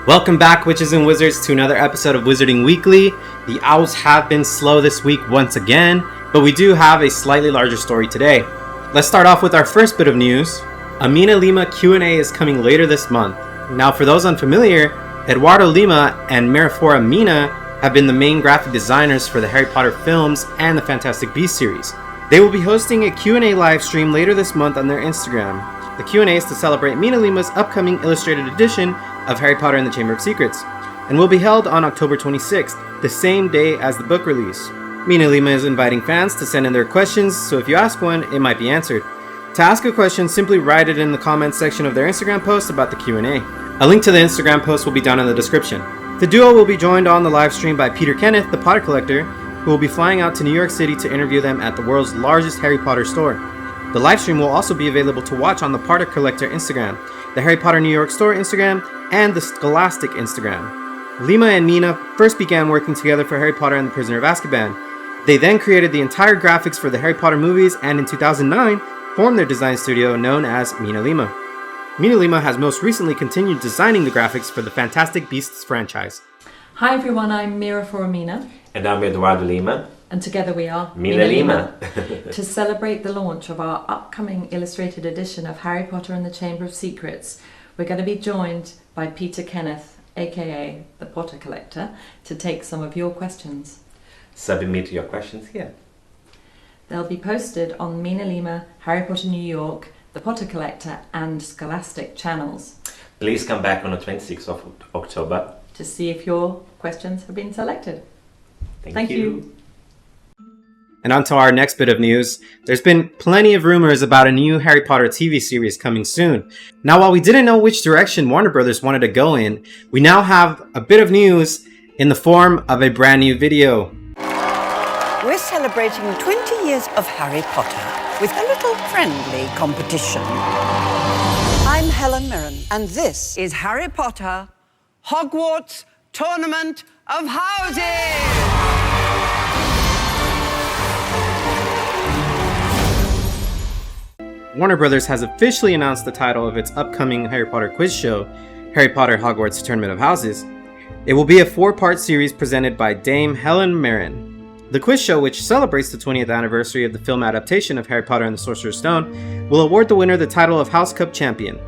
Welcome back, witches and wizards, to another episode of Wizarding Weekly. The owls have been slow this week once again, but we do have a slightly larger story today. Let's start off with our first bit of news. A MinaLima Q&A is coming later this month. Now, for those unfamiliar, Eduardo Lima and Marifora Mina have been the main graphic designers for the Harry Potter films and the Fantastic Beasts series. They will be hosting a Q&A live stream later this month on their Instagram. The Q&A is to celebrate MinaLima's upcoming illustrated edition of Harry Potter and the Chamber of Secrets, and will be held on October 26th, the same day as the book release. MinaLima is inviting fans to send in their questions, so if you ask one, it might be answered. To ask a question, simply write it in the comments section of their Instagram post about the Q&A. A link to the Instagram post will be down in the description. The duo will be joined on the live stream by Kenneth, the PotterCollector, who will be flying out to New York City to interview them at the world's largest Harry Potter store. The live stream will also be available to watch on the PotterCollector Instagram, the Harry Potter New York store Instagram, and the Scholastic Instagram. Lima and Mina first began working together for Harry Potter and the Prisoner of Azkaban. They then created the entire graphics for the Harry Potter movies, and in 2009 formed their design studio known as MinaLima. MinaLima has most recently continued designing the graphics for the Fantastic Beasts franchise. Hi everyone, I'm Marifora Mina. And I'm Eduardo Lima. And together we are MinaLima. To celebrate the launch of our upcoming illustrated edition of Harry Potter and the Chamber of Secrets, we're going to be joined by Kenneth, aka the PotterCollector, to take some of your questions. Submit your questions here. They'll be posted on MinaLima, Harry Potter New York, the PotterCollector and Scholastic channels. Please come back on the 26th of October to see if your questions have been selected. Thank you. And on to our next bit of news. There's been plenty of rumors about a new Harry Potter TV series coming soon. Now, while we didn't know which direction Warner Brothers wanted to go in, we now have a bit of news in the form of a brand new video. We're celebrating 20 years of Harry Potter with a little friendly competition. I'm Helen Mirren, and this is Harry Potter Hogwarts Tournament of Houses! Warner Brothers has officially announced the title of its upcoming Harry Potter quiz show, Harry Potter Hogwarts Tournament of Houses. It will be a 4-part series presented by Dame Helen Mirren. The quiz show, which celebrates the 20th anniversary of the film adaptation of Harry Potter and the Sorcerer's Stone, will award the winner the title of House Cup Champion.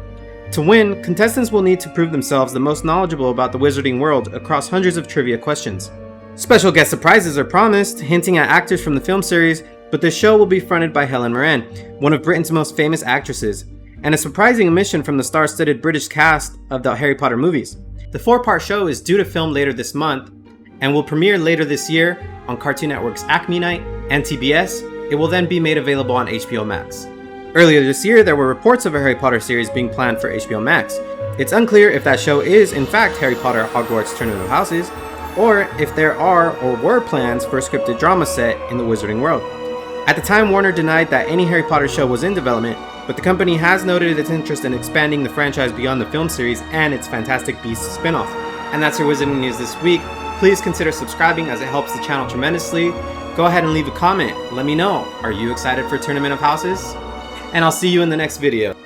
To win, contestants will need to prove themselves the most knowledgeable about the wizarding world across hundreds of trivia questions. Special guest surprises are promised, hinting at actors from the film series, but the show will be fronted by Helen Mirren, one of Britain's most famous actresses, and a surprising omission from the star-studded British cast of the Harry Potter movies. The 4-part show is due to film later this month and will premiere later this year on Cartoon Network's Acme Night and TBS. It will then be made available on HBO Max. Earlier this year, there were reports of a Harry Potter series being planned for HBO Max. It's unclear if that show is, in fact, Harry Potter Hogwarts Tournament of Houses, or if there are or were plans for a scripted drama set in the wizarding world. At the time, Warner denied that any Harry Potter show was in development, but the company has noted its interest in expanding the franchise beyond the film series and its Fantastic Beasts spin-off. And that's your Wizarding News this week. Please consider subscribing as it helps the channel tremendously. Go ahead and leave a comment. Let me know, are you excited for Tournament of Houses? And I'll see you in the next video.